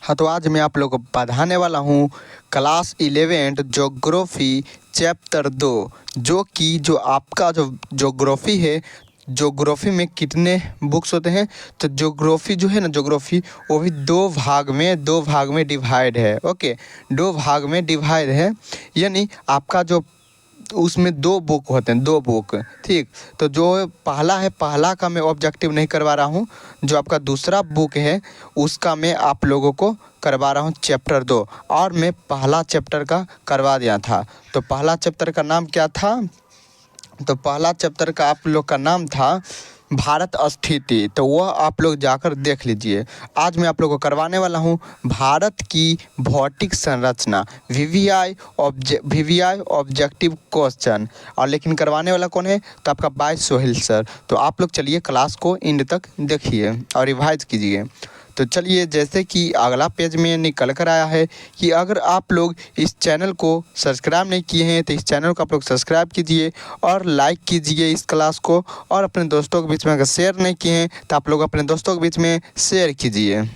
हाँ, तो आज मैं आप लोगों को पढ़ाने वाला हूँ क्लास 11 ज्योग्राफी चैप्टर 2, जो आपका जो ज्योग्राफी है। ज्योग्राफी में कितने बुक्स होते हैं? तो ज्योग्राफी जो है ना, ज्योग्राफी वो भी दो भाग में डिवाइड है। ओके, दो भाग में डिवाइड है, यानी आपका जो उसमें दो बुक होते हैं, दो बुक। ठीक, तो जो पहला है, पहला का मैं ऑब्जेक्टिव नहीं करवा रहा हूँ। जो आपका दूसरा बुक है उसका मैं आप लोगों को करवा रहा हूँ चैप्टर 2, और मैं पहला चैप्टर का करवा दिया था। तो पहला चैप्टर का नाम क्या था? तो पहला चैप्टर का आप लोग का नाम था भारत स्थिति। तो वह आप लोग जाकर देख लीजिए। आज मैं आप लोगों को करवाने वाला हूँ भारत की भौतिक संरचना, वीवीआई ऑब्जेक्टिव क्वेश्चन। और लेकिन करवाने वाला कौन है? तो आपका बाय सोहेल सर। तो आप लोग चलिए क्लास को एंड तक देखिए और रिवाइज कीजिए। तो चलिए, जैसे कि अगला पेज में निकल कर आया है कि अगर आप लोग इस चैनल को सब्सक्राइब नहीं किए हैं तो इस चैनल को आप लोग सब्सक्राइब कीजिए और लाइक कीजिए इस क्लास को, और अपने दोस्तों के बीच में अगर शेयर नहीं किए हैं तो आप लोग अपने दोस्तों के बीच में शेयर कीजिए।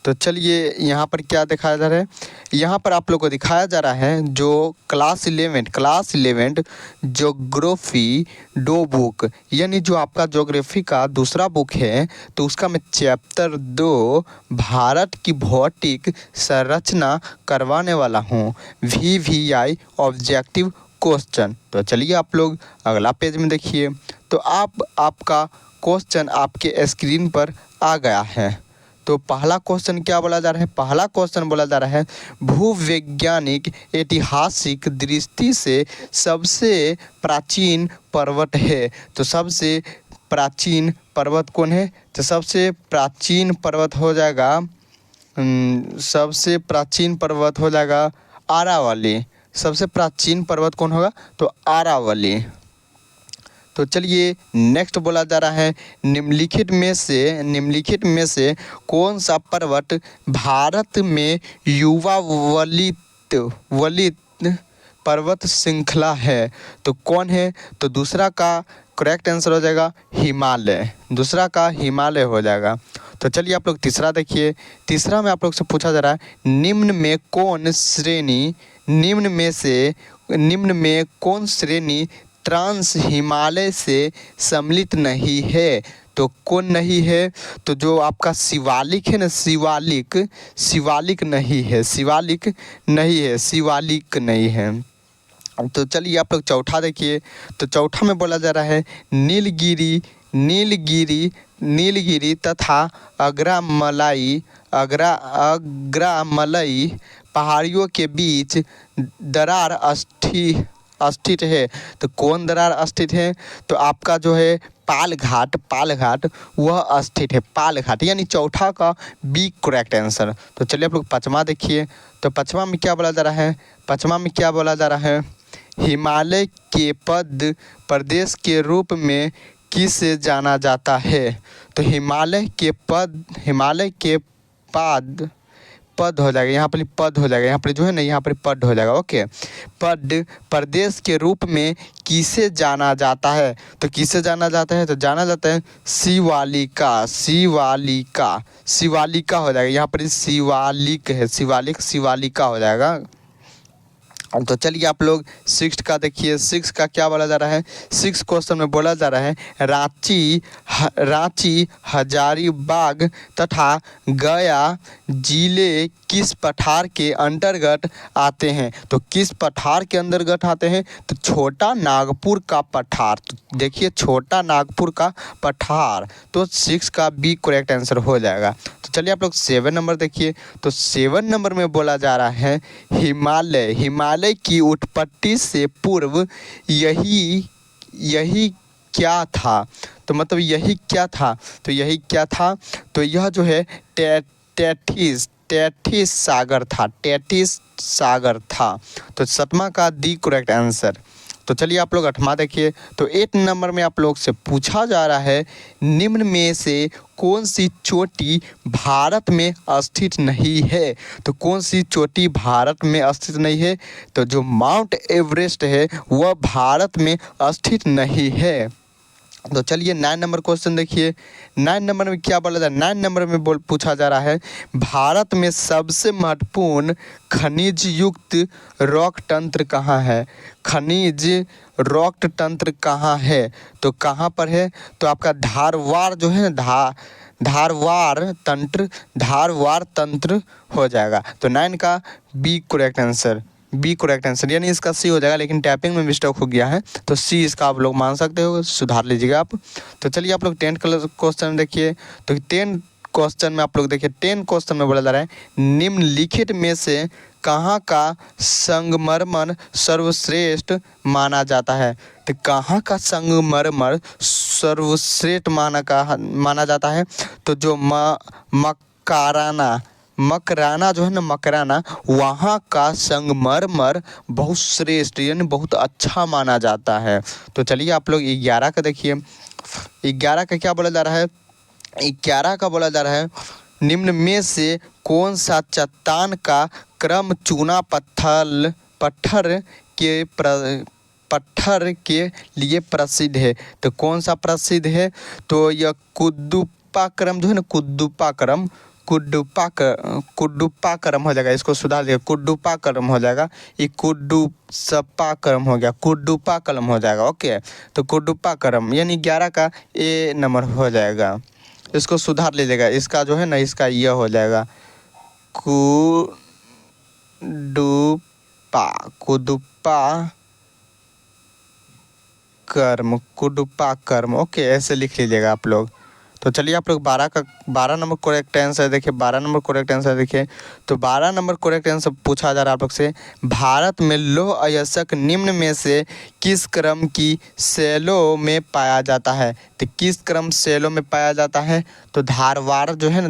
तो चलिए, यहाँ पर क्या दिखाया जा रहा है? यहाँ पर आप लोग को दिखाया जा रहा है जो क्लास 11 ज्योग्राफी 2 बुक, यानी जो आपका ज्योग्राफी का दूसरा बुक है, तो उसका मैं चैप्टर 2 भारत की भौतिक संरचना करवाने वाला हूँ, वीवीआई ऑब्जेक्टिव क्वेश्चन। तो चलिए, आप लोग अगला पेज में देखिए। तो आपका क्वेश्चन आपके स्क्रीन पर आ गया है। तो पहला क्वेश्चन क्या बोला जा रहा है? पहला क्वेश्चन बोला जा रहा है भूवैज्ञानिक ऐतिहासिक दृष्टि से सबसे प्राचीन पर्वत है। तो सबसे प्राचीन पर्वत कौन है? तो सबसे प्राचीन पर्वत हो जाएगा सबसे प्राचीन पर्वत हो जाएगा आरावली। सबसे प्राचीन पर्वत कौन होगा? तो आरावली। तो चलिए, नेक्स्ट बोला जा रहा है निम्नलिखित में से कौन सा पर्वत भारत में युवा वलित पर्वत श्रृंखला है? तो कौन है? तो दूसरा का करेक्ट आंसर हो जाएगा हिमालय। दूसरा का हिमालय हो जाएगा। तो चलिए, आप लोग तीसरा देखिए। तीसरा में आप लोग से पूछा जा रहा है निम्न में कौन श्रेणी ट्रांस हिमालय से सम्मिलित नहीं है? तो कौन नहीं है? तो जो आपका शिवालिक है ना, शिवालिक नहीं है। तो चलिए, आप लोग चौथा देखिए। तो चौथा में बोला जा रहा है नीलगिरी तथा अग्रामलई पहाड़ियों के बीच दरार स्थित है। तो कौन दरार स्थित है? तो आपका जो है पाल घाट वह स्थित है। पाल घाट, यानी चौथा का बी करेक्ट आंसर। तो चलिए, आप लोग पाँचवा देखिए। तो पाँचवा में क्या बोला जा रहा है? हिमालय के प्रदेश के रूप में किसे जाना जाता है? तो हिमालय के पद हो जाएगा, यहाँ पर पद हो जाएगा, यहाँ पर जो है ना, यहाँ पर पद हो जाएगा। ओके, पद प्रदेश के रूप में किसे जाना जाता है? तो किसे जाना जाता है? तो जाना जाता है शिवालिका हो जाएगा। यहाँ पर शिवालिक है, शिवालिका हो जाएगा। तो चलिए, आप लोग सिक्स का देखिए। सिक्स का क्या बोला जा रहा है? सिक्स क्वेश्चन में बोला जा रहा है रांची हजारीबाग तथा गया जिले किस पठार के अंतर्गत आते हैं? तो किस पठार के अंतर्गत आते हैं? तो छोटा नागपुर का पठार। तो देखिए, छोटा नागपुर का पठार। तो 6 का बी करेक्ट आंसर हो जाएगा। तो चलिए, आप लोग 7 नंबर देखिए। तो 7 नंबर में बोला जा रहा है हिमालय की उत्पत्ति से पूर्व यही क्या था? तो मतलब यही क्या था? तो यह जो है टेथिस सागर था। तो 7वां का दी करेक्ट आंसर। तो चलिए, आप लोग 8वां देखिए। तो 8 नंबर में आप लोग से पूछा जा रहा है निम्न में से कौन सी चोटी भारत में स्थित नहीं है? तो कौन सी चोटी भारत में स्थित नहीं है? तो जो माउंट एवरेस्ट है वह भारत में स्थित नहीं है। तो चलिए 9 नंबर क्वेश्चन देखिए। 9 नंबर में क्या बोला जा रहा है? 9 नंबर में पूछा जा रहा है, भारत में सबसे महत्वपूर्ण खनिज युक्त रॉक तंत्र कहाँ है? खनिज रॉक तंत्र कहाँ है? तो कहाँ पर है? तो आपका धारवाड़ जो है ना, धारवाड़ तंत्र हो जाएगा। तो 9 का बी करेक्ट आंसर, यानी इसका सी हो जाएगा, लेकिन टैपिंग में मिस्टेक हो गया है, तो सी इसका आप लोग मान सकते हो, सुधार लीजिएगा आप। तो चलिए आप लोग 10 क्वेश्चन देखिए। तो 10 क्वेश्चन में आप लोग देखिए, 10 क्वेश्चन में बोला जा रहा है, निम्नलिखित में से कहाँ का संगमरमर सर्वश्रेष्ठ माना जाता है? तो कहाँ का संगमरमर सर्वश्रेष्ठ माना जाता है? तो जो मकराना जो है ना, मकराना, वहाँ का संगमरमर बहुत श्रेष्ठ यानी बहुत अच्छा माना जाता है। तो चलिए आप लोग 11 का देखिए। 11 का क्या बोला जा रहा है? 11 का बोला जा रहा है, निम्न में से कौन सा चट्टान का क्रम चूना पत्थर के लिए प्रसिद्ध है? तो कौन सा प्रसिद्ध है? तो यह कुद्रुप्पा क्रम जो है ना, कुड्डुप्पा क्रम हो जाएगा, इसको सुधार दिया, कुड्डुप्पा क्रम हो जाएगा, ये कुड्डुप्पा क्रम हो गया, कुड्डुप्पा क्रम हो जाएगा। ओके, तो कुड्डुप्पा क्रम यानी 11 का ए नंबर हो जाएगा, इसको सुधार लीजिएगा। इसका जो है ना, इसका यह हो जाएगा कुड्डुप्पा कर्म। ओके, ऐसे लिख लीजिएगा आप लोग। तो चलिए आप लोग 12 नंबर करेक्ट आंसर देखिए। 12 नंबर करेक्ट आंसर देखिए। तो 12 नंबर करेक्ट आंसर पूछा जा रहा है आप लोग से, भारत में लौह अयस्क निम्न में से किस क्रम की शैलों में पाया जाता है? तो किस क्रम शैलों में पाया जाता है? तो धारवाड़ जो है ना,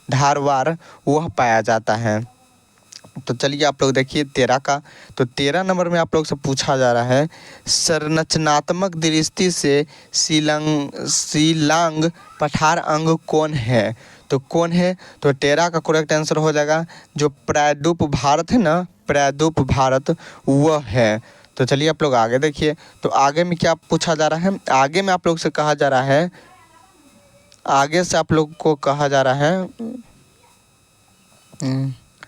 धारवाड़ वह पाया जाता है। तो चलिए आप लोग देखिए 13 का। तो 13 नंबर में आप लोग से पूछा जा रहा है, संरचनात्मक दृष्टि से शिलांग पठार अंग कौन है? तो कौन है? तो 13 का करेक्ट आंसर हो जाएगा, जो प्रायद्वीप भारत है ना, प्रायद्वीप भारत वह है। तो चलिए आप लोग आगे देखिए। तो आगे में क्या पूछा जा रहा है? आगे में आप लोग से कहा जा रहा है, आगे से आप लोग को कहा जा रहा है,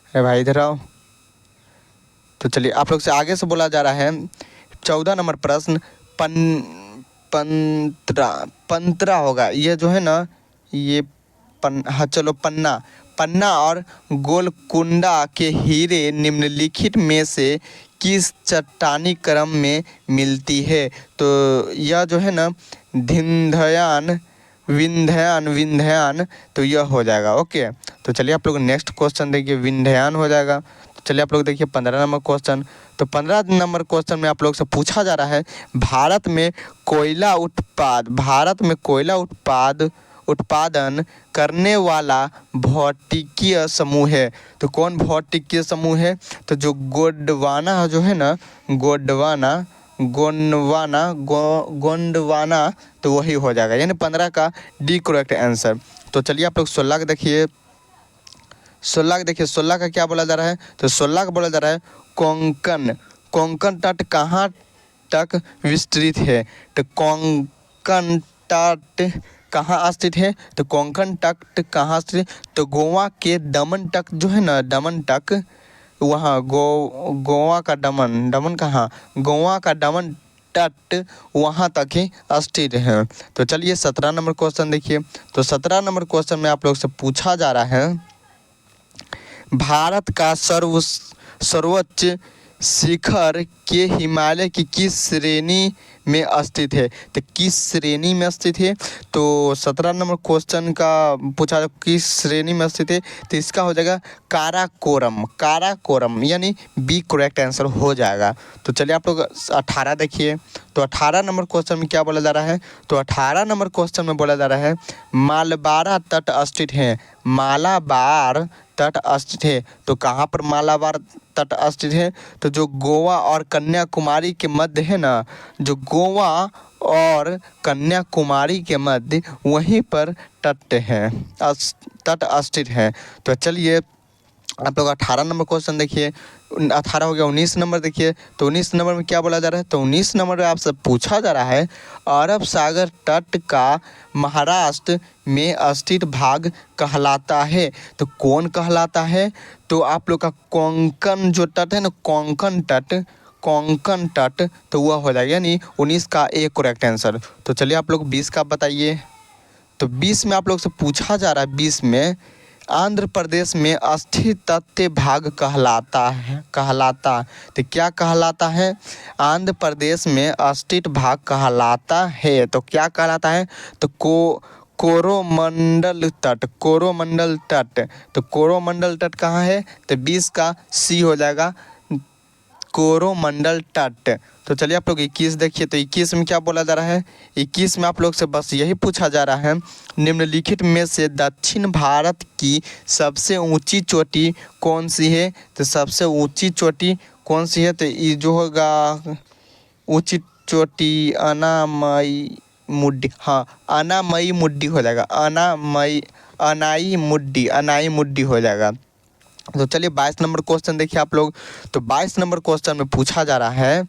अरे भाई इधर आओ। तो चलिए आप लोग से आगे से बोला जा रहा है, 14 नंबर प्रश्न पंतरा होगा, ये जो है ना, ये हाँ चलो, पन्ना और गोलकुंडा के हीरे निम्नलिखित में से किस चट्टानी क्रम में मिलती है? तो यह जो है ना, विंध्यान, तो यह हो जाएगा। ओके, तो चलिए आप लोग नेक्स्ट क्वेश्चन देखिए, विंध्यान हो जाएगा। तो चलिए आप लोग देखिए 15 नंबर क्वेश्चन। तो 15 नंबर क्वेश्चन में आप लोग से पूछा जा रहा है, भारत में कोयला उत्पादन करने वाला भौतिकीय समूह है? तो कौन भौतिकीय समूह है? तो जो गोंडवाना जो है ना, गोंडवाना, तो वही हो जाएगा, यानी 15 का डी करेक्ट आंसर। तो चलिए आप लोग 16 का देखिए। 16 का क्या बोला जा रहा है? तो 16 का बोला जा रहा है, कोंकण तट कहाँ तक विस्तृत है? तो कोंकण तट कहाँ स्थित है? तो कोंकण तट कहाँ स्थित? तो गोवा के दमन तक जो है ना, दमन तक, वहाँ गोवा का दमन कहाँ, गोवा का दमन तट वहाँ तक ही स्थित है। तो चलिए 17 नंबर क्वेश्चन देखिए। तो 17 नंबर क्वेश्चन में आप लोग से पूछा जा रहा है, भारत का सर्वोच्च शिखर के हिमालय की किस श्रेणी में स्थित है? तो किस श्रेणी में स्थित है? तो 17 नंबर क्वेश्चन का पूछा किस श्रेणी में स्थित है, तो इसका हो जाएगा काराकोरम, यानी बी करेक्ट आंसर हो जाएगा। तो चलिए आप लोग 18 देखिए। तो 18 नंबर क्वेश्चन में क्या बोला जा रहा है? तो 18 नंबर क्वेश्चन में बोला जा रहा है, मालाबार तट स्थित है। मालाबार तट स्थित है, तो कहाँ पर मालाबार तट स्थित है? तो जो गोवा और कन्याकुमारी के मध्य है ना, जो गोवा और कन्याकुमारी के मध्य, वहीं पर तट स्थित है। तो चलिए आप लोग 18 नंबर क्वेश्चन देखिए, 18 हो गया, 19 नंबर देखिए। तो 19 नंबर में क्या बोला जा रहा है, तो 19 नंबर में आपसे पूछा जा रहा है अरब सागर तट का महाराष्ट्र में स्थित भाग कहलाता है। तो कौन कहलाता है, तो आप लोग का कोंकण जो तट है ना, कोंकण तट, तो वह हो जाएगा, यानी 19 का एक करेक्ट आंसर। तो चलिए आप लोग 20 का बताइए। तो 20 में आप लोग से पूछा जा रहा है, 20 में आंध्र प्रदेश में स्थित तटीय भाग कहलाता। तो क्या कहलाता है, आंध्र प्रदेश में स्थित भाग कहलाता है, तो क्या कहलाता है, तो कोरोमंडल तट, तो कोरोमंडल तट कहाँ है, तो 20 का सी हो जाएगा, कोरोमंडल तट। तो चलिए आप लोग 21 देखिए। तो 21 में क्या बोला जा रहा है, 21 में आप लोग से बस यही पूछा जा रहा है, निम्नलिखित में से दक्षिण भारत की सबसे ऊंची चोटी कौन सी है। तो सबसे ऊंची चोटी कौन सी है, तो ये जो होगा ऊंची चोटी अनामई मुड्डी, हाँ अनामई मुड्डी हो जाएगा, अनाई मुड्डी हो जाएगा। तो चलिए 22 नंबर क्वेश्चन देखिए आप लोग। तो 22 नंबर क्वेश्चन में पूछा जा रहा है,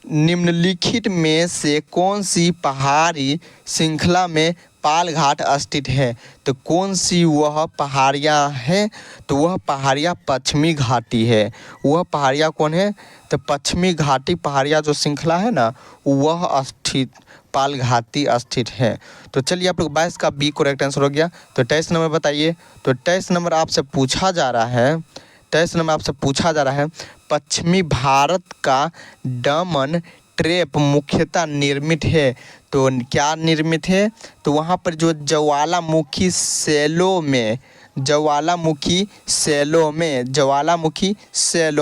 निम्नलिखित में से कौन सी पहाड़ी श्रृंखला में पाल घाट स्थित है। तो कौन सी वह पहाड़ियाँ है, तो वह पहाड़ियाँ पश्चिमी घाटी है। वह पहाड़ियाँ कौन है, तो पश्चिमी घाटी पहाड़ियाँ जो श्रृंखला है ना, वह स्थित पाल घाटी स्थित है। तो चलिए आप लोग 22 का बी करेक्ट आंसर हो गया। तो 23 नंबर बताइए। तो 23 नंबर आपसे पूछा जा रहा है, 23 नंबर आपसे पूछा जा रहा है, पश्चिमी भारत का दमन ट्रैप मुख्यतः निर्मित है। तो क्या निर्मित है, तो वहाँ पर जो ज्वालामुखी सेलों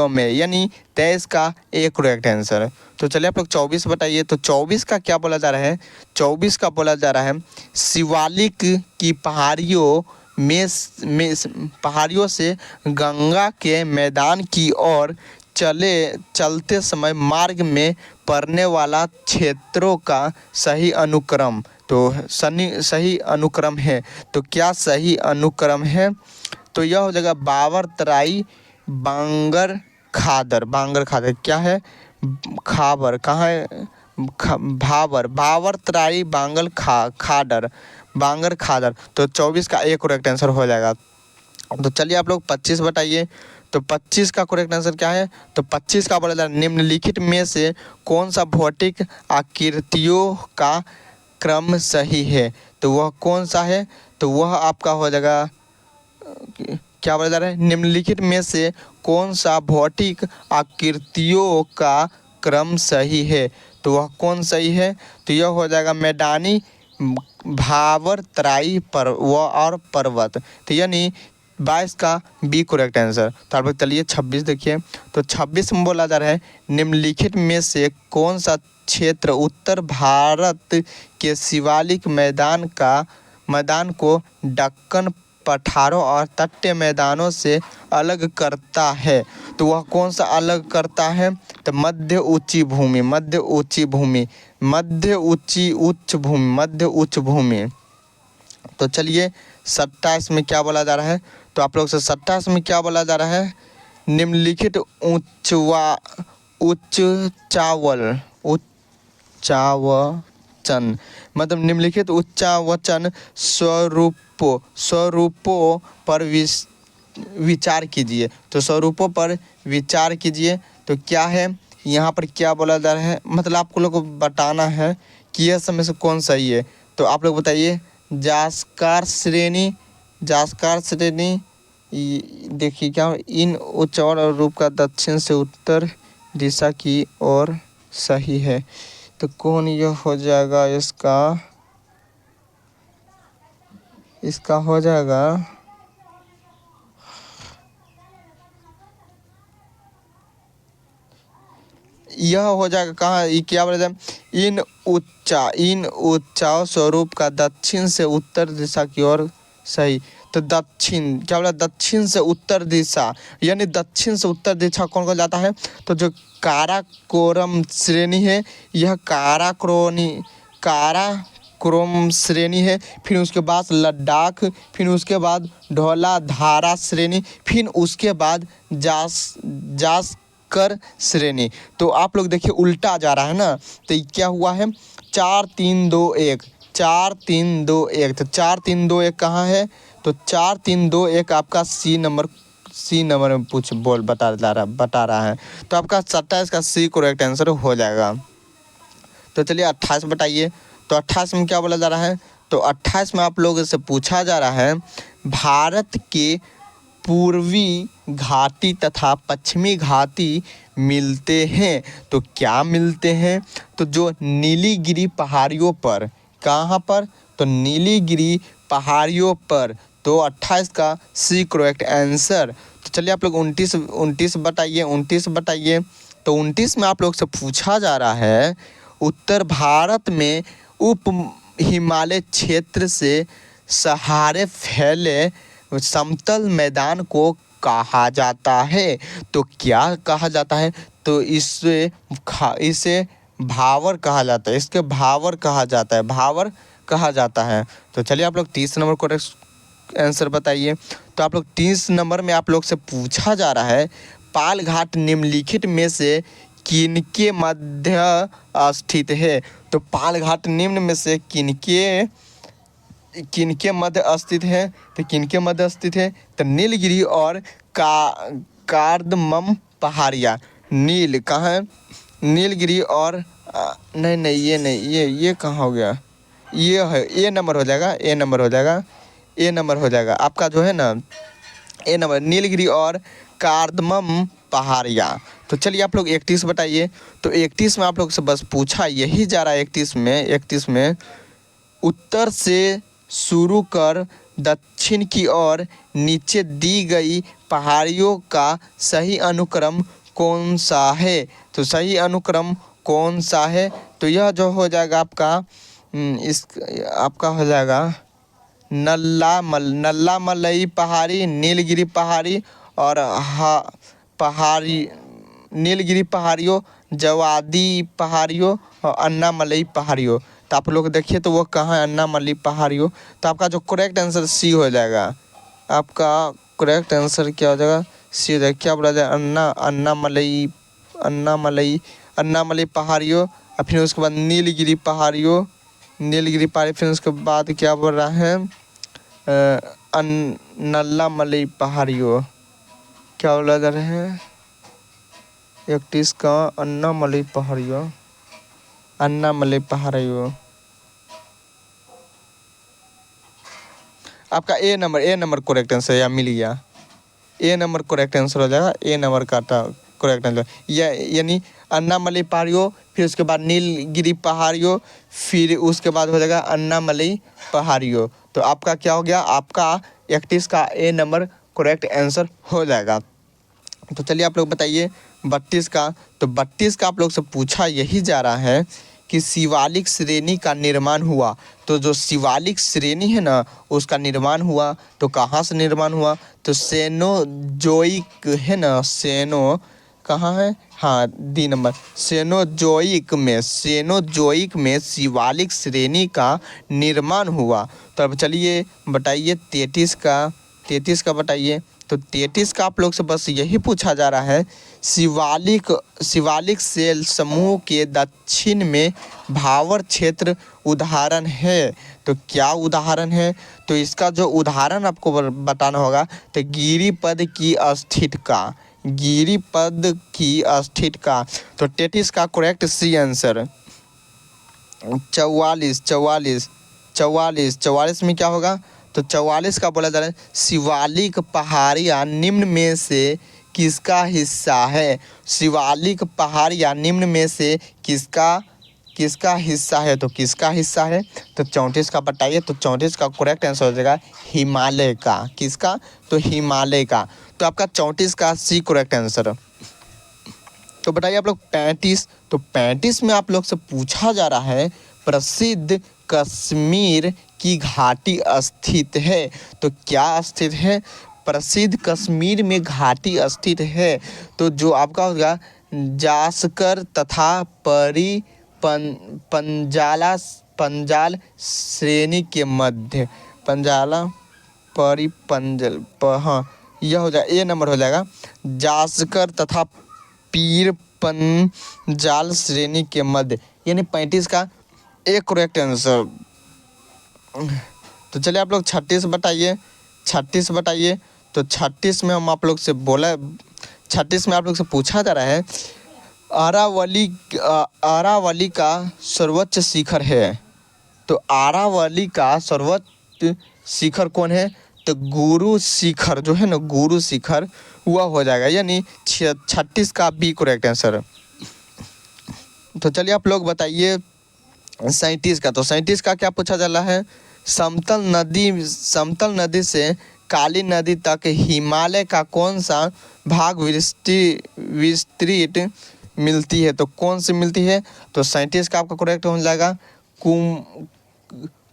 में, यानी 23 का एक करेक्ट आंसर। तो चलिए आप लोग 24 बताइए। तो 24 का क्या बोला जा रहा है, 24 का बोला जा रहा है, शिवालिक की पहाड़ियों से गंगा के मैदान की ओर चलते समय मार्ग में पड़ने वाला क्षेत्रों का सही अनुक्रम, तो सही अनुक्रम है। तो क्या सही अनुक्रम है, तो यह हो जाएगा बावर तराई बांगर खादर। क्या है, खाबर कहाँ है, बावर तराई बांगर खादर। तो 24 का एक करेक्ट आंसर हो जाएगा। तो चलिए आप लोग 25 बताइए। तो 25 का करेक्ट आंसर क्या है, तो 25 का बोला जा रहा है, निम्नलिखित में से कौन सा भौतिक आकृतियों का क्रम सही है। तो वह कौन सा है, तो वह आपका हो जाएगा, क्या बोला जा रहा है, निम्नलिखित में से कौन सा भौतिक आकृतियों का क्रम सही है। तो वह कौन सही है, तो यह हो जाएगा मैदानी, भावर तराई और पर्वत। तो यानी 22 का बी करेक्ट आंसर। तो आप चलिए 26 देखिए। तो 26 में बोला जा रहा है, निम्नलिखित में से कौन सा क्षेत्र उत्तर भारत के शिवालिक मैदान को दक्कन पठारों और तटीय मैदानों से अलग करता है। तो वह कौन सा अलग करता है, तो मध्य उच्च भूमि। तो चलिए 27 में क्या बोला जा रहा है, तो आप लोग से 27 में क्या बोला जा रहा है, निम्नलिखित उच्चावचन, मतलब निम्नलिखित उच्चावचन स्वरूपों पर विचार कीजिए। तो स्वरूपों पर विचार कीजिए। तो क्या है, यहाँ पर क्या बोला जा रहा है, मतलब आपको लोग को बताना है कि यह समय से कौन सही है। तो आप लोग बताइए, जास्कार श्रेणी देखिए क्या, इन उच्चावच और रूप का दक्षिण से उत्तर दिशा की ओर सही है। तो कौन यह हो जाएगा, इसका हो जाएगा, यह हो जाएगा कहाँ, ये क्या बोला जाए, इन उच्चाव स्वरूप का दक्षिण से उत्तर दिशा की ओर सही। तो दक्षिण क्या बोला, दक्षिण से उत्तर दिशा, यानी दक्षिण से उत्तर दिशा कौन कौन जाता है, तो जो काराकोरम श्रेणी है, यह काराकोरम क्रोम श्रेणी है, फिर उसके बाद लद्दाख, फिर उसके बाद धौलाधारा श्रेणी, फिर उसके बाद जास्कर श्रेणी। तो आप लोग देखिए उल्टा जा रहा है ना, तो ये क्या हुआ है 4 3 2 1, 4 3 2 1, तो 4 3 2 1 कहाँ है, तो 4 3 2 1 आपका सी नंबर में बता रहा है। तो आपका 27 का सी करेक्ट आंसर हो जाएगा। तो चलिए 28 बताइए। तो 28 में क्या बोला जा रहा है, तो 28 में आप लोगों से पूछा जा रहा है भारत के पूर्वी घाटी तथा पश्चिमी घाटी मिलते हैं, तो क्या मिलते हैं, तो जो नीलगिरी पहाड़ियों पर, कहाँ पर, तो नीलगिरी पहाड़ियों पर। तो 28 का सी करेक्ट आंसर। तो चलिए आप लोग 29 बताइए। 29 बताइए। तो 29 में आप लोग से पूछा जा रहा है उत्तर भारत में उप हिमालय क्षेत्र से सहारे फैले समतल मैदान को कहा जाता है, तो क्या कहा जाता है, तो इसे भावर कहा जाता है, इसके भावर कहा जाता है, भावर कहा जाता है। तो चलिए आप लोग 30 नंबर करेक्ट आंसर बताइए। तो आप लोग 30 नंबर में आप लोग से पूछा जा रहा है पाल घाट निम्नलिखित में से किनके मध्य स्थित है, तो पाल घाट निम्न में से किनके मध्य स्थित है, तो किनके मध्य स्थित है, तो नीलगिरी और कार्दमम पहाड़ियाँ। नील कहाँ है, नीलगिरी और नहीं ये नहीं, ये कहाँ हो गया, ये है ए नंबर हो जाएगा, ए नंबर हो जाएगा, ए नंबर हो जाएगा आपका जो है ना, ए नंबर नीलगिरी और कार्दमम पहाड़ियाँ। तो चलिए आप लोग 31 बताइए। तो 31 में आप लोग से बस पूछा यही जा रहा है 31 में उत्तर से शुरू कर दक्षिण की ओर नीचे दी गई पहाड़ियों का सही अनुक्रम कौन सा है, तो सही अनुक्रम कौन सा है, तो यह जो हो जाएगा आपका आपका हो जाएगा नल्ला मलई पहाड़ी, नीलगिरी पहाड़ी और पहाड़ी, नीलगिरी पहाड़ियों, जवादी पहाड़ियों और अन्नामलई पहाड़ियों। तो आप लोग देखिए तो वो कहाँ है अन्नामलई पहाड़ियों, तो आपका जो करेक्ट आंसर सी हो जाएगा। आपका करेक्ट आंसर क्या हो जाएगा, सी हो जाएगा। क्या बोला जाए, अन्नामलई पहाड़ियों, और फिर उसके बाद नीलगिरी पहाड़ी, फिर उसके बाद क्या बोल रहा है नल्लामलई पहाड़ियों, क्या बोला जा रहा है 31 का अन्नामलई पहाड़ियों, आपका ए नंबर करेक्ट आंसर या मिल गया, ए नंबर करेक्ट आंसर हो जाएगा, ए नंबर का करेक्ट आंसर यानी अन्नामलई पहाड़ियों, फिर उसके बाद नीलगिरी पहाड़ियों, फिर उसके बाद हो जाएगा अन्नामलई पहाड़ियों। तो आपका क्या हो गया, आपका 31 का ए नंबर करेक्ट आंसर हो जाएगा। तो चलिए आप लोग बताइए 32 का। तो 32 का आप लोग से पूछा यही जा रहा है कि शिवालिक श्रेणी का निर्माण हुआ, तो जो शिवालिक श्रेणी है ना उसका निर्माण हुआ, तो कहाँ से निर्माण हुआ, तो सेनोजोइक है ना, कहाँ है, हाँ डी नंबर, सेनोजोइक में शिवालिक श्रेणी का निर्माण हुआ। तो अब चलिए बताइए 33 का बताइए। तो 33 का आप लोग से बस यही पूछा जा रहा है शिवालिक सेल समूह के दक्षिण में भावर क्षेत्र उदाहरण है, तो क्या उदाहरण है, तो इसका जो उदाहरण आपको बताना होगा, तो गिरिपद की स्थिति का। तो 33 का करेक्ट सी आंसर। 44 में क्या होगा, तो 44 का बोला जा रहा है शिवालिक पहाड़ियाँ निम्न में से किसका हिस्सा है, शिवालिक पहाड़ियाँ निम्न में से किसका हिस्सा है, तो किसका हिस्सा है, तो 34 का बताइए। तो 34 का करेक्ट आंसर हो जाएगा हिमालय का, किसका, तो हिमालय का। तो आपका 34 का सी करेक्ट आंसर। तो बताइए आप लोग 35। तो 35 में आप लोग से पूछा जा रहा है प्रसिद्ध कश्मीर की घाटी स्थित है, तो क्या स्थित है, प्रसिद्ध कश्मीर में घाटी स्थित है, तो जो आपका होगा जास्कर तथा पंजाला पंजाल श्रेणी के मध्य, पंजाला परिपंजल हाँ यह हो जाएगा, ए नंबर हो जाएगा। जासकर तथा पीर पंजाल श्रेणी के मध्य, यानी 35 का एक करेक्ट आंसर। तो चलिए आप लोग 36 बताइए, 36 बताइए। तो 36 में हम आप लोग से बोला, 36 में आप लोग से पूछा जा रहा है आरावली का सर्वोच्च शिखर है। तो आरावली का सर्वोच्च शिखर कौन है? तो गुरु शिखर जो है ना, गुरु शिखर वह हो जाएगा, यानी 36 का बी करेक्ट आंसर। तो चलिए आप लोग बताइए 37 का। तो 37 का क्या पूछा जा रहा है? समतल नदी से काली नदी तक हिमालय का कौन सा भाग विस्तृत मिलती है? तो कौन सी मिलती है? तो 37 का आपका करेक्ट हो जाएगा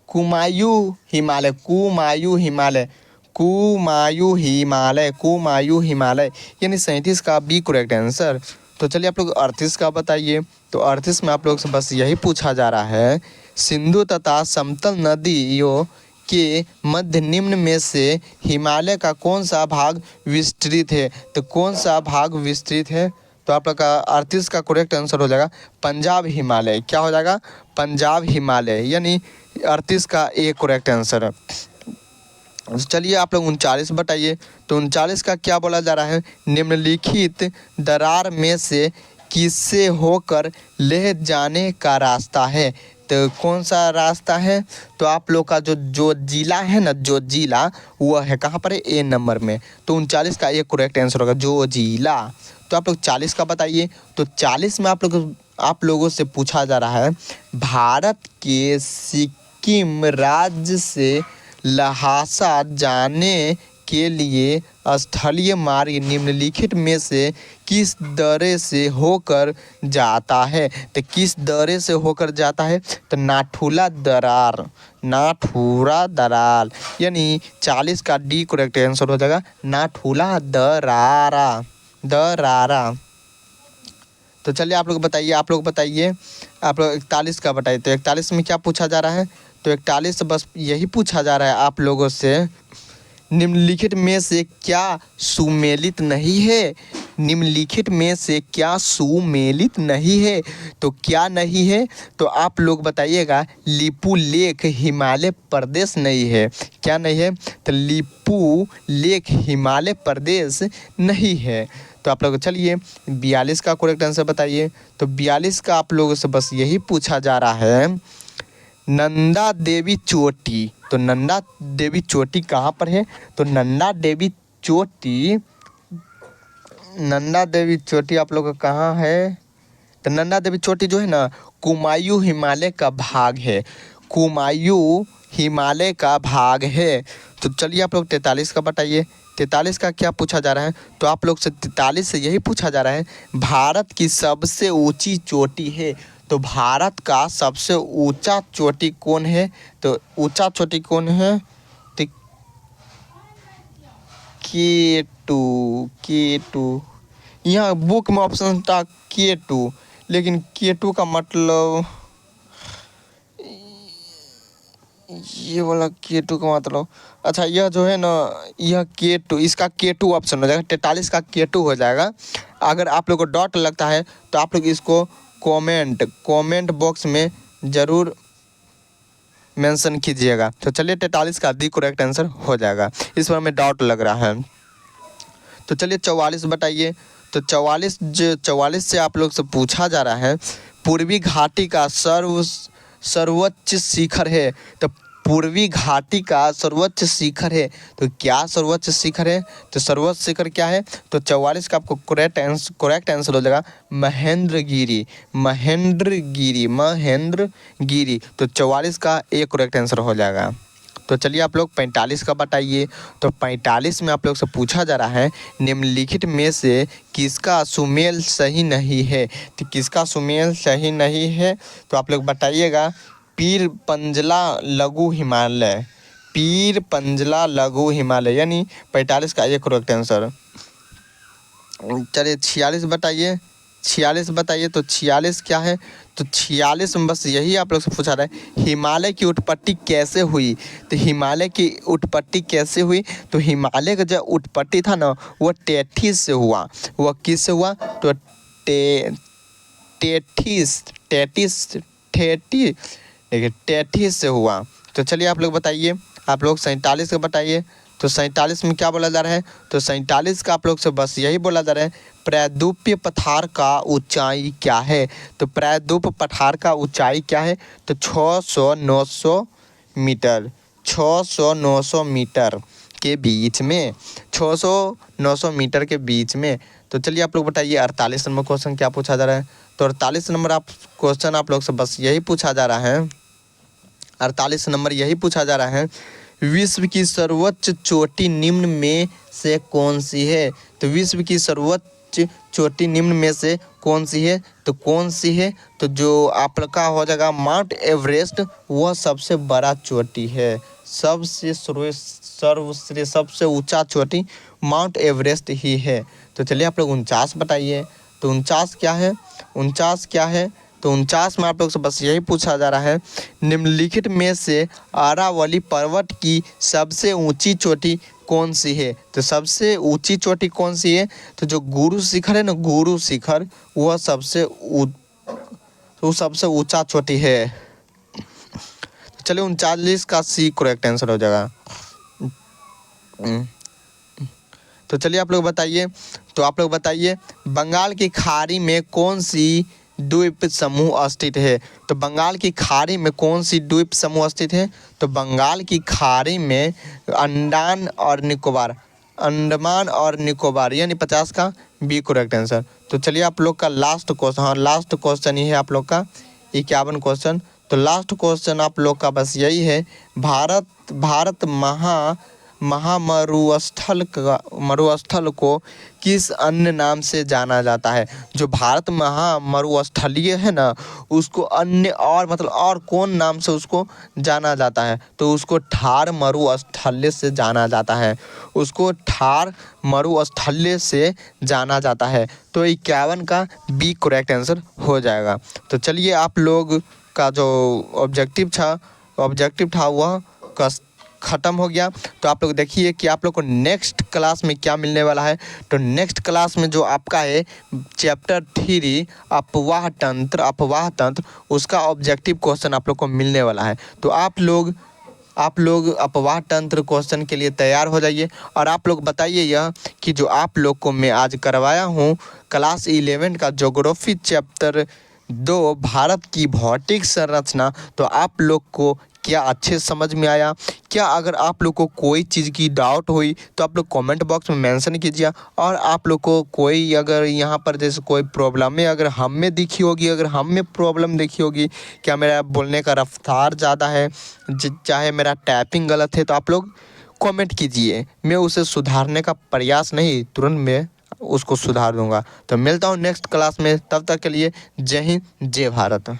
कुमायूं हिमालय, कुमायूं हिमालय, कुमायूं हिमालय, कुमायूं हिमालय, यानी 37 का बी करेक्ट आंसर। तो चलिए आप लोग 38 का बताइए। तो 38 में आप लोग से बस यही पूछा जा रहा है, सिंधु तथा समतल नदियों के मध्य निम्न में से हिमालय का कौन सा भाग विस्तृत है? तो कौन सा भाग विस्तृत है? तो आप लोग का 38 का करेक्ट आंसर हो जाएगा पंजाब हिमालय। क्या हो जाएगा? पंजाब हिमालय, यानी 38 का ए करेक्ट आंसर। चलिए आप लोग 39 बताइए। तो 39 का क्या बोला जा रहा है? निम्नलिखित दरार में से किससे होकर लेह जाने का रास्ता है? तो कौन सा रास्ता है? तो आप लोग का जो जिला है ना, जो जिला वह है कहाँ पर है? ए नंबर में। तो 39 का एक करेक्ट आंसर होगा जो जिला। तो आप लोग 40 का बताइए। तो 40 में आप लोगों से पूछा जा रहा है, भारत के सिक्किम राज्य से लहासा जाने के लिए स्थलीय मार्ग निम्नलिखित में से किस दर्रे से होकर जाता है? तो किस दर्रे से होकर जाता है? तो नाथुला दरार, नाथुला दरार, यानी 40 का डी करेक्ट आंसर हो जाएगा नाथुला दरारा, दरारा। तो चलिए आप लोग बताइए, आप लोग 41 का बताइए। तो 41 में क्या पूछा जा रहा है? तो 41 बस यही पूछा जा रहा है आप लोगों से, निम्नलिखित में से क्या सुमेलित नहीं है? निम्नलिखित में से क्या सुमेलित नहीं है? तो क्या नहीं है? तो आप लोग बताइएगा, लिपू लेख हिमालय प्रदेश नहीं है। क्या नहीं है? तो लिपू लेख हिमालय प्रदेश नहीं है। तो आप लोग चलिए 42 का करेक्ट आंसर बताइए। तो 42 का आप लोगों से बस यही पूछा जा रहा है, नंदा देवी चोटी। तो नंदा देवी चोटी कहाँ पर है? तो नंदा देवी चोटी आप लोग का कहाँ है? तो नंदा देवी चोटी जो है ना, कुमायूं हिमालय का भाग है, कुमायूं हिमालय का भाग है। तो चलिए आप लोग 43 का बताइए। 43 का क्या पूछा जा रहा है? तो आप लोग से 43 से यही पूछा जा रहा है, भारत की सबसे ऊंची चोटी है। तो भारत का सबसे ऊंचा चोटी कौन है? तो ऊंचा चोटी कौन है? तो K2, यहाँ बुक में ऑप्शन था K2, लेकिन K2 का मतलब ये वाला K2 का मतलब, अच्छा यह जो है ना, यह K2, इसका K2 ऑप्शन हो जाएगा। 43 का K2 हो जाएगा। अगर आप लोग को डॉट लगता है तो आप लोग इसको कमेंट बॉक्स में ज़रूर मेंशन कीजिएगा। तो चलिए 43 का दी करेक्ट आंसर हो जाएगा, इस पर हमें डाउट लग रहा है। तो चलिए 44 बताइए। तो 44 से आप लोग से पूछा जा रहा है, पूर्वी घाटी का सर्वोच्च शिखर है। तो पूर्वी घाटी का सर्वोच्च शिखर है, तो क्या सर्वोच्च शिखर है? तो सर्वोच्च शिखर क्या है? तो 44 का आपको करेक्ट आंसर हो जाएगा महेंद्रगिरी, महेंद्रगिरी। तो 44 का एक करेक्ट आंसर हो जाएगा। तो चलिए आप लोग 45 का बताइए। तो 45 में आप लोग से पूछा जा रहा है, निम्नलिखित में से किसका सुमेल सही नहीं है? तो किसका सुमेल सही नहीं है? तो आप लोग बताइएगा, पीर पंजला लघु हिमालय, पीर पंजला लघु हिमालय, यानी 45 का एक करेक्ट आंसर। चलिए 46 बताइए। 46 बताइए। तो 46 क्या है? तो 46 में बस यही आप लोग से पूछा रहा है, हिमालय की उत्पत्ति कैसे हुई? तो हिमालय की उत्पत्ति कैसे हुई? तो हिमालय का जो उत्पत्ति था ना, वो टेथिस से हुआ। वह किससे हुआ? तो टेथिस टेथिस टेथी देखिए टेथिस से हुआ। तो चलिए आप लोग बताइए, आप लोग 47 का बताइए। तो 47 में क्या बोला जा रहा है? तो 47 का आप लोग से बस यही बोला जा रहा है, प्रायद्वीपीय पठार का ऊंचाई क्या है? तो प्रायद्वीप पठार का ऊंचाई क्या है? तो 600-900 मीटर, 600-900 मीटर के बीच में, 600-900 मीटर के बीच में। तो चलिए आप लोग बताइए 48 नंबर क्वेश्चन क्या पूछा जा रहा है? तो 48 नंबर क्वेश्चन आप लोग से बस यही पूछा जा रहा है, 48 नंबर यही पूछा जा रहा है, विश्व की सर्वोच्च चोटी निम्न में से कौन सी है? तो विश्व की सर्वोच्च चोटी निम्न में से कौन सी है? तो कौन सी है? तो जो आपका हो जाएगा माउंट एवरेस्ट, वह सबसे बड़ा चोटी है। सबसे ऊंचा चोटी माउंट एवरेस्ट ही है। तो चलिए आप लोग 49 बताइए। तो 49 क्या है? 49 क्या है? तो 49 में आप लोग से बस यही पूछा जा रहा है, निम्नलिखित में से अरावली पर्वत की सबसे ऊंची चोटी कौन सी है? तो सबसे ऊंची चोटी कौन सी है? तो जो गुरु शिखर है ना, गुरु शिखर, वह सबसे ऊंचा चोटी है। तो चलिए 39 का सी करेक्ट आंसर हो जाएगा। तो चलिए आप लोग बताइए। तो आप लोग बताइए, बंगाल की खाड़ी में कौन सी द्वीप समूह स्थित है? तो बंगाल की खाड़ी में कौन सी द्वीप समूह स्थित है? तो बंगाल की खाड़ी में अंडमान और निकोबार, यानी 50 का बी करेक्ट आंसर। तो चलिए आप लोग का लास्ट क्वेश्चन, हाँ लास्ट क्वेश्चन ही है आप लोग का 51 क्वेश्चन। तो लास्ट क्वेश्चन आप लोग का बस यही है, भारत मरुस्थल को किस अन्य नाम से जाना जाता है? जो भारत महामरुस्थलीय है ना, उसको अन्य और मतलब और कौन नाम से उसको जाना जाता है? तो उसको ठार मरुस्थलीय से जाना जाता है, उसको ठार मरुस्थलीय से जाना जाता है। तो 51 का बी करेक्ट आंसर हो जाएगा। तो चलिए आप लोग का जो ऑब्जेक्टिव था वह ख़त्म हो गया। तो आप लोग देखिए कि आप लोग को नेक्स्ट क्लास में क्या मिलने वाला है। तो नेक्स्ट क्लास में जो आपका है चैप्टर 3 अपवाह तंत्र, उसका ऑब्जेक्टिव क्वेश्चन आप लोग को मिलने वाला है। तो आप लोग अपवाह तंत्र क्वेश्चन के लिए तैयार हो जाइए। और आप लोग बताइए यह कि जो आप लोग को मैं आज करवाया हूँ क्लास 11 का ज्योग्राफी चैप्टर 2 भारत की भौतिक संरचना, तो आप लोग को क्या अच्छे समझ में आया? क्या अगर आप लोग को कोई चीज़ की डाउट हुई तो आप लोग कमेंट बॉक्स में मेंशन कीजिए। और आप लोग को कोई अगर यहाँ पर जैसे कोई प्रॉब्लम है अगर हम में दिखी होगी, अगर हम में प्रॉब्लम देखी होगी, क्या मेरा बोलने का रफ्तार ज़्यादा है, चाहे मेरा टाइपिंग गलत है, तो आप लोग कमेंट कीजिए। मैं उसे सुधारने का प्रयास नहीं, तुरंत मैं उसको सुधार दूंगा। तो मिलता हूँ नेक्स्ट क्लास में, तब तक के लिए जय हिंद जय भारत।